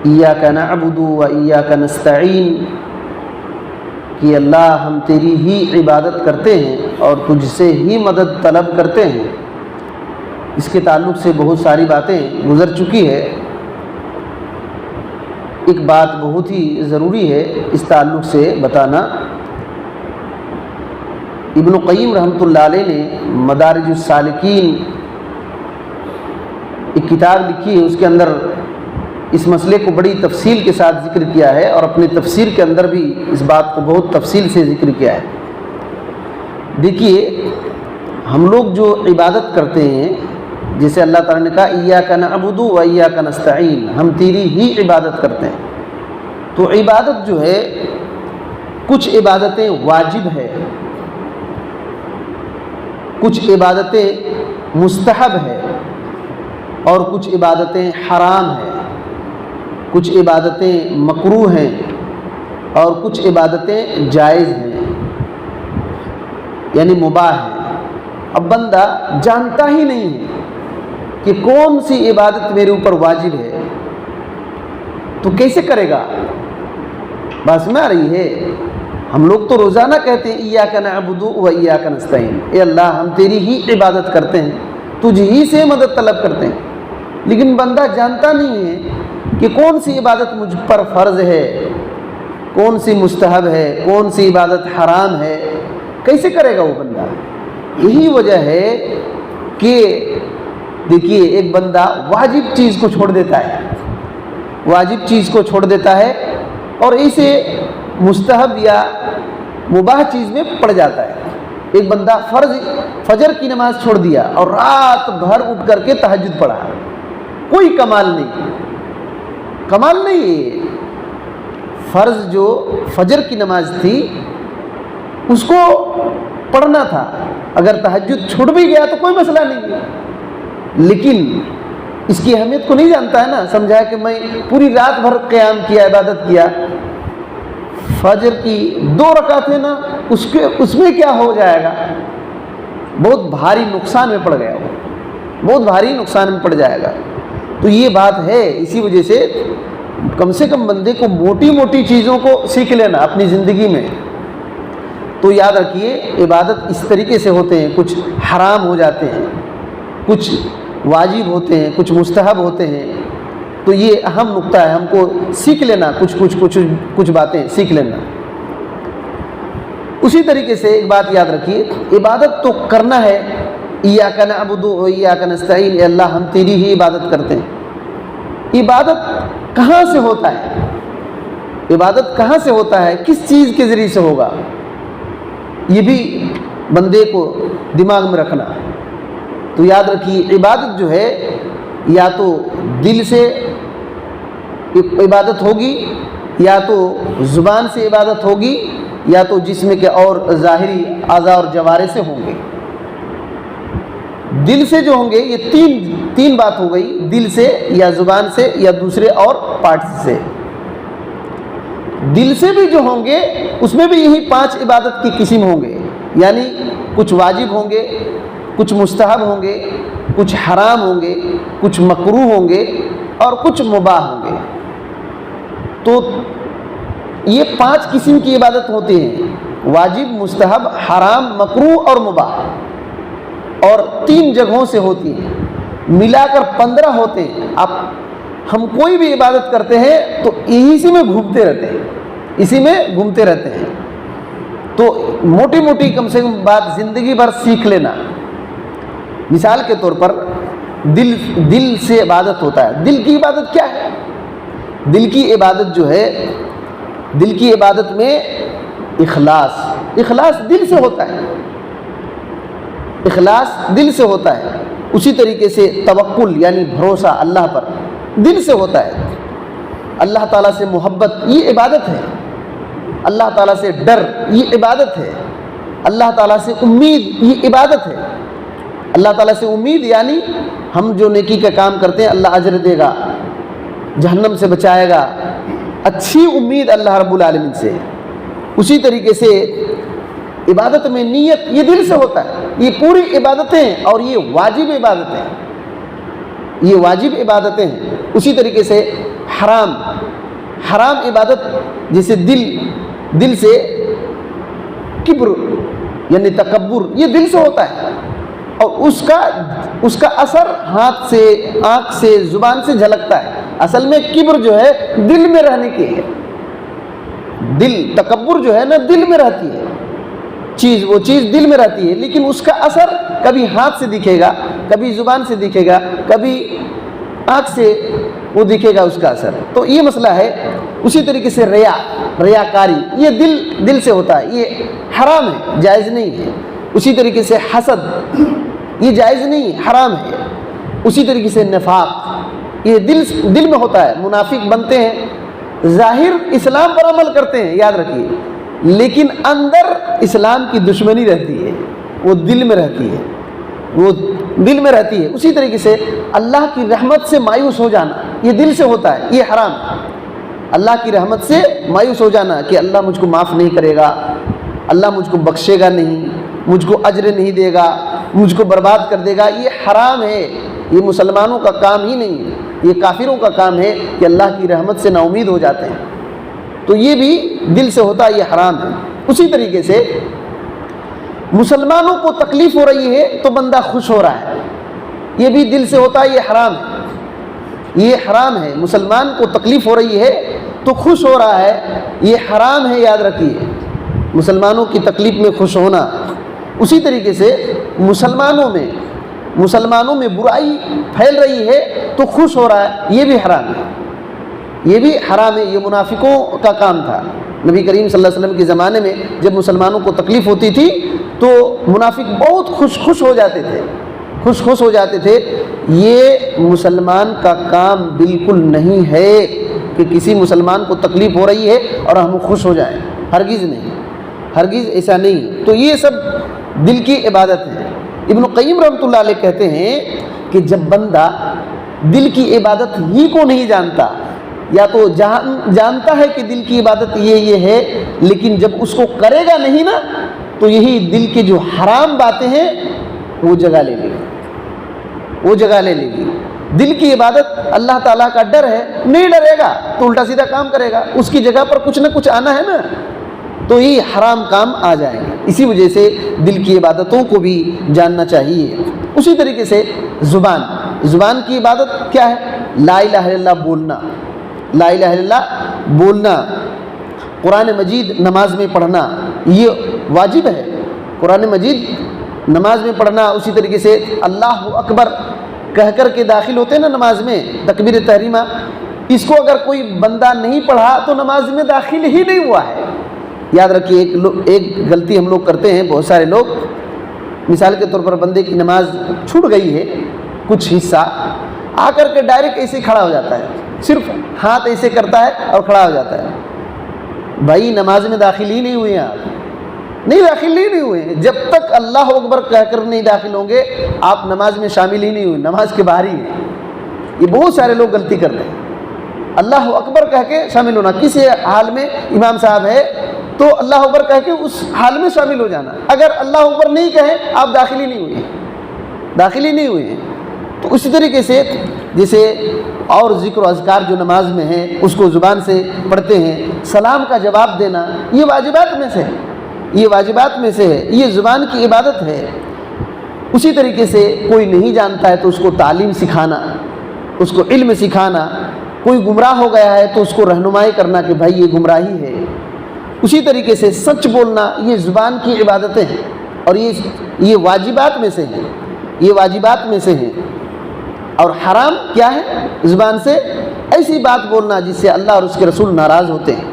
ایاک نعبد و ایاک نستعین کہ اللہ ہم تیری ہی عبادت کرتے ہیں اور تجھ سے ہی مدد طلب کرتے ہیں۔ اس کے تعلق سے بہت ساری باتیں گزر چکی ہے۔ ایک بات بہت ہی ضروری ہے اس تعلق سے بتانا۔ ابن قیم رحمۃ اللہ علیہ نے مدارج السالکین ایک کتاب لکھی ہے، اس کے اندر اس مسئلے کو بڑی تفصیل کے ساتھ ذکر کیا ہے، اور اپنی تفسیر کے اندر بھی اس بات کو بہت تفصیل سے ذکر کیا ہے۔ دیکھیے، ہم لوگ جو عبادت کرتے ہیں، جیسے اللہ تعالیٰ نے کہا ایاک نعبد و ایاک نستعین، ہم تیری ہی عبادت کرتے ہیں، تو عبادت جو ہے کچھ عبادتیں واجب ہے، کچھ عبادتیں مستحب ہے، اور کچھ عبادتیں حرام ہیں، کچھ عبادتیں مکروہ ہیں، اور کچھ عبادتیں جائز ہیں، یعنی مباح ہیں۔ اب بندہ جانتا ہی نہیں ہے کہ کون سی عبادت میرے اوپر واجب ہے، تو کیسے کرے گا؟ بات سمجھ آ رہی ہے؟ ہم لوگ تو روزانہ کہتے ہیں ایاک نعبد و ایاک نستعین، اے اللہ ہم تیری ہی عبادت کرتے ہیں، تجھ ہی سے مدد طلب کرتے ہیں، لیکن بندہ جانتا نہیں ہے کہ کون سی عبادت مجھ پر فرض ہے، کون سی مستحب ہے، کون سی عبادت حرام ہے، کیسے کرے گا وہ بندہ؟ یہی وجہ ہے کہ دیکھیے، ایک بندہ واجب چیز کو چھوڑ دیتا ہے، واجب چیز کو چھوڑ دیتا ہے اور اسے مستحب یا مباح چیز میں پڑ جاتا ہے۔ ایک بندہ فجر کی نماز چھوڑ دیا اور رات بھر اٹھ کر کے تہجد پڑھا، کوئی کمال نہیں، کمال نہیں۔ فرض جو فجر کی نماز تھی اس کو پڑھنا تھا، اگر تہجد چھوٹ بھی گیا تو کوئی مسئلہ نہیں ہے، لیکن اس کی اہمیت کو نہیں جانتا ہے نا۔ سمجھا کہ میں پوری رات بھر قیام کیا، عبادت کیا، فجر کی 2 رکعتیں نا، اس میں کیا ہو جائے گا؟ بہت بھاری نقصان میں پڑ گیا، وہ بہت بھاری نقصان میں پڑ جائے گا۔ تو یہ بات ہے، اسی وجہ سے کم سے کم بندے کو موٹی موٹی چیزوں کو سیکھ لینا اپنی زندگی میں۔ تو یاد رکھیے، عبادت اس طریقے سے ہوتے ہیں، کچھ حرام ہو جاتے ہیں، کچھ واجب ہوتے ہیں، کچھ مستحب ہوتے ہیں۔ تو یہ اہم نقطہ ہے، ہم کو سیکھ لینا، کچھ باتیں سیکھ لینا۔ اسی طریقے سے ایک بات یاد رکھیے، عبادت تو کرنا ہے، ایاک نعبد و ایاک نستعین، اے اللہ ہم تیری ہی عبادت کرتے ہیں۔ عبادت کہاں سے ہوتا ہے؟ عبادت کہاں سے ہوتا ہے؟ کس چیز کے ذریعے سے ہوگا؟ یہ بھی بندے کو دماغ میں رکھنا۔ تو یاد رکھیے، عبادت جو ہے یا تو دل سے عبادت ہوگی، یا تو زبان سے عبادت ہوگی، یا تو جسم کے اور ظاہری اعضاء اور جوارح سے ہوں گے۔ دل سے جو ہوں گے، یہ تین بات ہو گئی، دل سے یا زبان سے یا دوسرے اور پارٹس سے۔ دل سے بھی جو ہوں گے اس میں بھی یہی 5 عبادت کی قسم ہوں گے، یعنی کچھ واجب ہوں گے، کچھ مستحب ہوں گے، کچھ حرام ہوں گے، کچھ مکروہ ہوں گے، اور کچھ مباح ہوں گے۔ تو یہ 5 قسم کی عبادت ہوتی ہیں، واجب، مستحب، حرام، مکروہ اور مباح، اور 3 جگہوں سے ہوتی ہیں، ملا کر 15 ہوتے ہیں۔ اب ہم کوئی بھی عبادت کرتے ہیں تو اسی میں گھومتے رہتے ہیں، اسی میں گھومتے رہتے ہیں۔ تو موٹی موٹی کم سے کم بات زندگی بھر سیکھ لینا۔ مثال کے طور پر دل سے عبادت ہوتا ہے۔ دل کی عبادت کیا ہے؟ دل کی عبادت جو ہے، دل کی عبادت میں اخلاص دل سے ہوتا ہے، اخلاص دل سے ہوتا ہے۔ اسی طریقے سے توکل یعنی بھروسہ اللہ پر دل سے ہوتا ہے۔ اللہ تعالیٰ سے محبت یہ عبادت ہے، اللہ تعالیٰ سے ڈر یہ عبادت ہے، اللہ تعالیٰ سے امید یہ عبادت ہے۔ اللہ تعالیٰ سے امید یعنی ہم جو نیکی کا کام کرتے ہیں اللہ اجر دے گا، جہنم سے بچائے گا، اچھی امید اللہ رب العالمین سے۔ اسی طریقے سے عبادت میں نیت یہ دل سے ہوتا ہے۔ یہ پوری عبادتیں اور یہ واجب عبادتیں، یہ واجب عبادتیں ہیں۔ اسی طریقے سے حرام عبادت جیسے دل سے کبر یعنی تکبر، یہ دل سے ہوتا ہے، اور اس کا اثر ہاتھ سے، آنکھ سے، زبان سے جھلکتا ہے۔ اصل میں کبر جو ہے دل میں رہنے کی ہے، تکبر جو ہے نا دل میں رہتی ہے، وہ چیز دل میں رہتی ہے، لیکن اس کا اثر کبھی ہاتھ سے دکھے گا، کبھی زبان سے دکھے گا، کبھی آنکھ سے وہ دکھے گا اس کا اثر۔ تو یہ مسئلہ ہے۔ اسی طریقے سے ریاکاری، یہ دل سے ہوتا ہے، یہ حرام ہے، جائز نہیں ہے۔ اسی طریقے سے حسد، یہ جائز نہیں ہے، حرام ہے۔ اسی طریقے سے نفاق، یہ دل میں ہوتا ہے، منافق بنتے ہیں، ظاہر اسلام پر عمل کرتے ہیں، یاد رکھیے، لیکن اندر اسلام کی دشمنی رہتی ہے، وہ دل میں رہتی ہے، اسی طریقے سے اللہ کی رحمت سے مایوس ہو جانا، یہ دل سے ہوتا ہے، یہ حرام ہے۔ اللہ کی رحمت سے مایوس ہو جانا کہ اللہ مجھ کو معاف نہیں کرے گا، اللہ مجھ کو بخشے گا نہیں، مجھ کو اجر نہیں دے گا، مجھ کو برباد کر دے گا، یہ حرام ہے۔ یہ مسلمانوں کا کام ہی نہیں ہے، یہ کافروں کا کام ہے کہ اللہ کی رحمت سے نا امید ہو جاتے ہیں۔ تو یہ بھی دل سے ہوتا ہے، یہ حرام ہے۔ اسی طریقے سے مسلمانوں کو تکلیف ہو رہی ہے تو بندہ خوش ہو رہا ہے، یہ بھی دل سے ہوتا ہے، یہ حرام ہے، یہ حرام ہے۔ مسلمان کو تکلیف ہو رہی ہے تو خوش ہو رہا ہے، یہ حرام ہے، یاد رکھیے، مسلمانوں کی تکلیف میں خوش ہونا۔ اسی طریقے سے مسلمانوں میں برائی پھیل رہی ہے تو خوش ہو رہا ہے، یہ بھی حرام ہے، یہ بھی حرام ہے۔ یہ منافقوں کا کام تھا۔ نبی کریم صلی اللہ علیہ وسلم کے زمانے میں جب مسلمانوں کو تکلیف ہوتی تھی تو منافق بہت خوش ہو جاتے تھے، یہ مسلمان کا کام بالکل نہیں ہے کہ کسی مسلمان کو تکلیف ہو رہی ہے اور ہم خوش ہو جائیں، ہرگز نہیں، ہرگز ایسا نہیں۔ تو یہ سب دل کی عبادت ہے۔ ابن قیم رحمۃ اللہ علیہ کہتے ہیں کہ جب بندہ دل کی عبادت ہی کو نہیں جانتا، یا تو جانتا ہے کہ دل کی عبادت یہ ہے، لیکن جب اس کو کرے گا نہیں نا تو یہی دل کے جو حرام باتیں ہیں وہ جگہ لے لے گی۔ دل کی عبادت اللہ تعالیٰ کا ڈر ہے، نہیں ڈرے گا تو الٹا سیدھا کام کرے گا، اس کی جگہ پر کچھ نہ کچھ آنا ہے نا، تو یہ حرام کام آ جائیں گے۔ اسی وجہ سے دل کی عبادتوں کو بھی جاننا چاہیے۔ اسی طریقے سے زبان کی عبادت کیا ہے؟ لا الہ الا اللہ بولنا، لا الہ الا اللہ بولنا، قرآن مجید نماز میں پڑھنا، یہ واجب ہے، قرآن مجید نماز میں پڑھنا۔ اسی طریقے سے اللہ اکبر کہہ کر کے داخل ہوتے ہیں نا نماز میں، تکبیر تحریمہ، اس کو اگر کوئی بندہ نہیں پڑھا تو نماز میں داخل ہی نہیں ہوا ہے۔ یاد رکھیے، ایک غلطی ہم لوگ کرتے ہیں، بہت سارے لوگ، مثال کے طور پر بندے کی نماز چھوٹ گئی ہے کچھ حصہ، آ کر کے ڈائریکٹ ایسے کھڑا ہو جاتا ہے، صرف ہاتھ ایسے کرتا ہے اور کھڑا ہو جاتا ہے۔ بھائی نماز میں داخل ہی نہیں ہوئے ہیں، آپ داخل ہی نہیں ہوئے ہیں، جب تک اللہ اکبر کہہ کر نہیں داخل ہوں گے آپ نماز میں شامل ہی نہیں ہوئے، نماز کے باہر ہی ہیں۔ یہ بہت سارے لوگ غلطی کرتے ہیں، اللہ اکبر کہہ کے شامل ہونا، کسی حال میں امام صاحب ہے تو اللہ اکبر کہہ کے اس حال میں شامل ہو جانا، اگر اللہ اکبر نہیں کہیں آپ داخل ہی نہیں ہوئے ہیں۔ تو اسی طریقے سے جیسے اور ذکر و اذکار جو نماز میں ہیں اس کو زبان سے پڑھتے ہیں، سلام کا جواب دینا، یہ واجبات میں سے ہے، یہ زبان کی عبادت ہے۔ اسی طریقے سے کوئی نہیں جانتا ہے تو اس کو تعلیم سکھانا، اس کو علم سکھانا، کوئی گمراہ ہو گیا ہے تو اس کو رہنمائی کرنا کہ بھائی یہ گمراہی ہے۔ اسی طریقے سے سچ بولنا، یہ زبان کی عبادتیں ہیں اور یہ واجبات میں سے ہیں۔ اور حرام کیا ہے؟ زبان سے ایسی بات بولنا جس سے اللہ اور اس کے رسول ناراض ہوتے ہیں،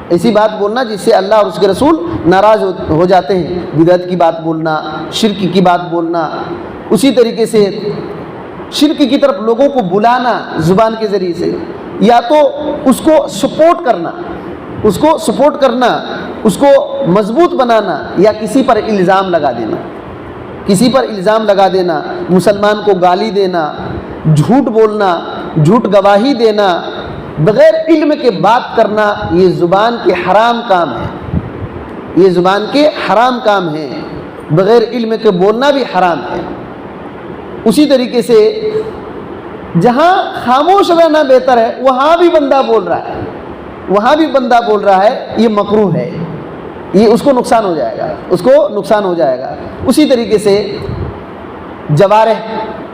ایسی بات بولنا جس سے اللہ اور اس کے رسول ناراض ہو جاتے ہیں، بدعت کی بات بولنا، شرک کی بات بولنا۔ اسی طریقے سے شرک کی طرف لوگوں کو بلانا زبان کے ذریعے سے، یا تو اس کو سپورٹ کرنا، اس کو مضبوط بنانا، یا کسی پر الزام لگا دینا، مسلمان کو گالی دینا، جھوٹ بولنا، جھوٹ گواہی دینا، بغیر علم کے بات کرنا، یہ زبان کے حرام کام ہے، بغیر علم کے بولنا بھی حرام ہے۔ اسی طریقے سے جہاں خاموش رہنا بہتر ہے وہاں بھی بندہ بول رہا ہے یہ مکروہ ہے، یہ اس کو نقصان ہو جائے گا، اسی طریقے سے جوارح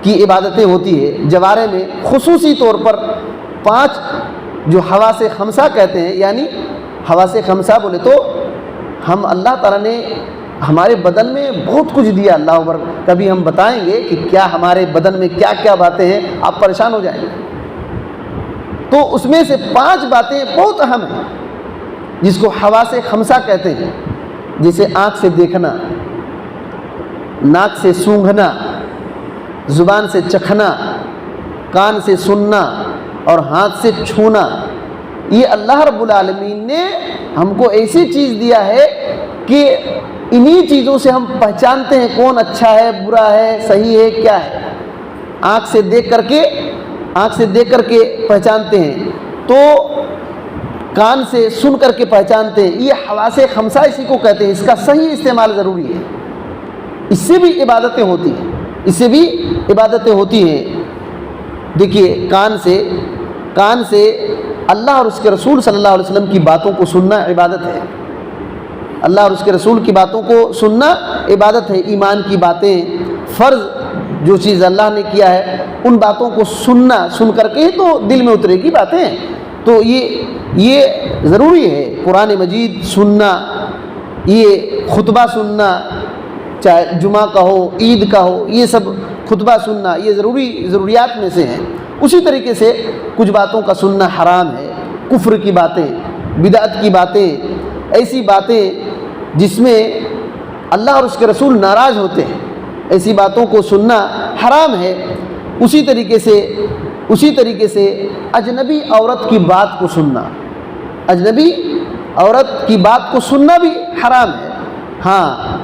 کی عبادتیں ہوتی ہے، جوارح میں خصوصی طور پر 5 جو حواس خمسہ کہتے ہیں، یعنی حواس خمسہ بولے تو ہم اللہ تعالیٰ نے ہمارے بدن میں بہت کچھ دیا، اللہ اکبر، کبھی ہم بتائیں گے کہ کیا ہمارے بدن میں کیا کیا باتیں ہیں، آپ پریشان ہو جائیں گے۔ تو اس میں سے 5 باتیں بہت اہم ہیں جس کو حواس خمسہ کہتے ہیں، جیسے آنکھ سے دیکھنا، ناک سے سونگھنا، زبان سے چکھنا، کان سے سننا اور ہاتھ سے چھونا۔ یہ اللہ رب العالمین نے ہم کو ایسی چیز دیا ہے کہ انہی چیزوں سے ہم پہچانتے ہیں کون اچھا ہے، برا ہے، صحیح ہے، کیا ہے۔ آنکھ سے دیکھ کر کے پہچانتے ہیں، تو کان سے سن کر کے پہچانتے ہیں۔ یہ حواس خمسہ اسی کو کہتے ہیں، اس کا صحیح استعمال ضروری ہے۔ اس سے بھی عبادتیں ہوتی ہیں، دیکھیے کان سے اللہ اور اس کے رسول صلی اللہ علیہ وسلم کی باتوں کو سننا عبادت ہے، اللہ اور اس کے رسول کی باتوں کو سننا عبادت ہے۔ ایمان کی باتیں، فرض جو چیز اللہ نے کیا ہے ان باتوں کو سن کر کے تو دل میں اترے گی باتیں، تو یہ ضروری ہے۔ قرآن مجید سننا، یہ خطبہ سننا، چاہے جمعہ کا ہو، عید کا ہو، یہ سب خطبہ سننا یہ ضروریات میں سے ہیں۔ اسی طریقے سے کچھ باتوں کا سننا حرام ہے، کفر کی باتیں، بدعت کی باتیں، ایسی باتیں جس میں اللہ اور اس کے رسول ناراض ہوتے ہیں، ایسی باتوں کو سننا حرام ہے۔ اسی طریقے سے اجنبی عورت کی بات کو سننا بھی حرام ہے۔ ہاں،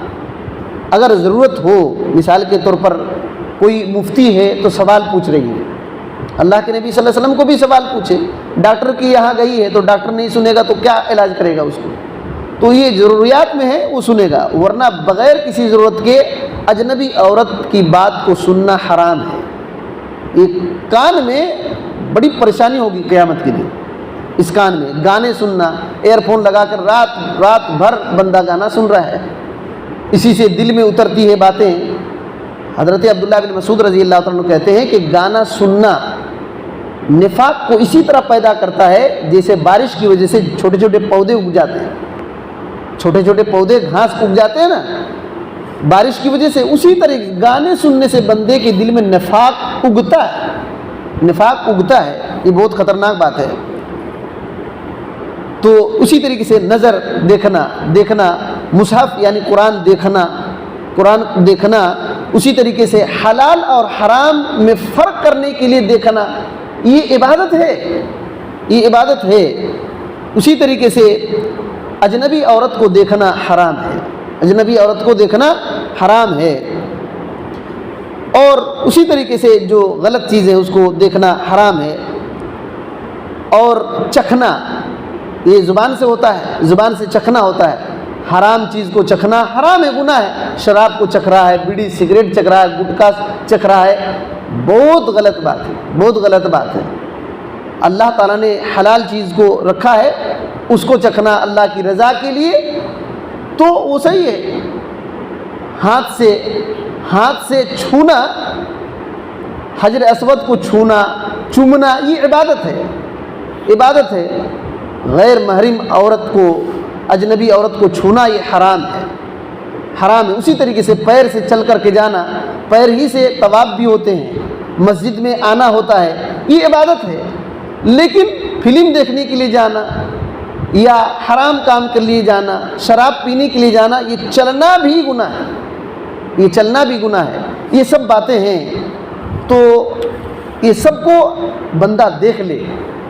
اگر ضرورت ہو، مثال کے طور پر کوئی مفتی ہے تو سوال پوچھ رہی ہے، اللہ کے نبی صلی اللہ علیہ وسلم کو بھی سوال پوچھے، ڈاکٹر کی یہاں گئی ہے تو ڈاکٹر نہیں سنے گا تو کیا علاج کرے گا اس کو، تو یہ ضروریات میں ہے وہ سنے گا، ورنہ بغیر کسی ضرورت کے اجنبی عورت کی بات کو سننا حرام ہے۔ یہ کان میں بڑی پریشانی ہوگی قیامت کے دن، اس کان میں گانے سننا، ایئر فون لگا کر رات بھر بندہ گانا سن رہا ہے، اسی سے دل میں اترتی ہے باتیں۔ حضرت عبداللہ بن مسعود رضی اللہ تعالیٰ عنہ کہتے ہیں کہ گانا سننا نفاق کو اسی طرح پیدا کرتا ہے جیسے بارش کی وجہ سے چھوٹے چھوٹے پودے اگ جاتے ہیں، چھوٹے چھوٹے پودے گھاس اگ جاتے ہیں نا بارش کی وجہ سے، اسی طرح گانے سننے سے بندے کے دل میں نفاق اگتا ہے۔ یہ بہت خطرناک بات ہے۔ تو اسی طریقے سے نظر دیکھنا، مصحف یعنی قرآن دیکھنا، اسی طریقے سے حلال اور حرام میں فرق کرنے کے لیے دیکھنا، یہ عبادت ہے۔ اسی طریقے سے اجنبی عورت کو دیکھنا حرام ہے، اور اسی طریقے سے جو غلط چیزیں اس کو دیکھنا حرام ہے۔ اور چکھنا، یہ زبان سے ہوتا ہے، زبان سے چکھنا ہوتا ہے، حرام چیز کو چکھنا حرام ہے، گناہ ہے۔ شراب کو چکھ رہا ہے، بیڑی سگریٹ چکھ رہا ہے، گٹکا چکھ رہا ہے، بہت غلط بات ہے۔ اللہ تعالیٰ نے حلال چیز کو رکھا ہے، اس کو چکھنا اللہ کی رضا کے لیے تو وہ صحیح ہے۔ ہاتھ سے چھونا، حجر اسود کو چھونا، چومنا، یہ عبادت ہے۔ غیر محرم عورت کو، اجنبی عورت کو چھونا یہ حرام ہے۔ اسی طریقے سے پیر سے چل کر کے جانا، پیر ہی سے طواف بھی ہوتے ہیں، مسجد میں آنا ہوتا ہے، یہ عبادت ہے۔ لیکن فلم دیکھنے کے لیے جانا یا حرام کام کے لیے جانا، شراب پینے کے لیے جانا، یہ چلنا بھی گناہ ہے۔ یہ سب باتیں ہیں، تو یہ سب کو بندہ دیکھ لے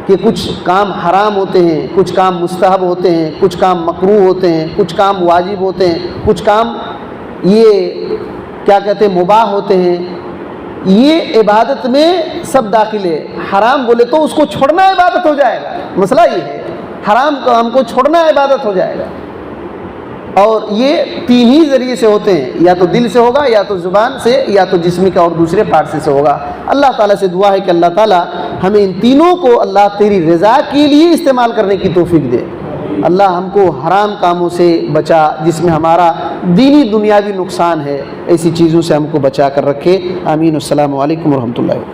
کہ کچھ کام حرام ہوتے ہیں، کچھ کام مستحب ہوتے ہیں، کچھ کام مکروہ ہوتے ہیں، کچھ کام واجب ہوتے ہیں، کچھ کام یہ کیا کہتے ہیں مباح ہوتے ہیں۔ یہ عبادت میں سب داخل ہے۔ حرام بولے تو اس کو چھوڑنا عبادت ہو جائے گا، مسئلہ یہ ہے، حرام کام کو چھوڑنا عبادت ہو جائے گا۔ اور یہ تین ہی ذریعے سے ہوتے ہیں، یا تو دل سے ہوگا، یا تو زبان سے، یا تو جسم کا اور دوسرے پارٹ سے ہوگا۔ اللہ تعالیٰ سے دعا ہے کہ اللہ تعالیٰ ہمیں ان تینوں کو اللہ تیری رضا کے لیے استعمال کرنے کی توفیق دے۔ اللہ ہم کو حرام کاموں سے بچا، جس میں ہمارا دینی دنیاوی نقصان ہے، ایسی چیزوں سے ہم کو بچا کر رکھے۔ آمین۔ السلام علیکم ورحمۃ اللہ۔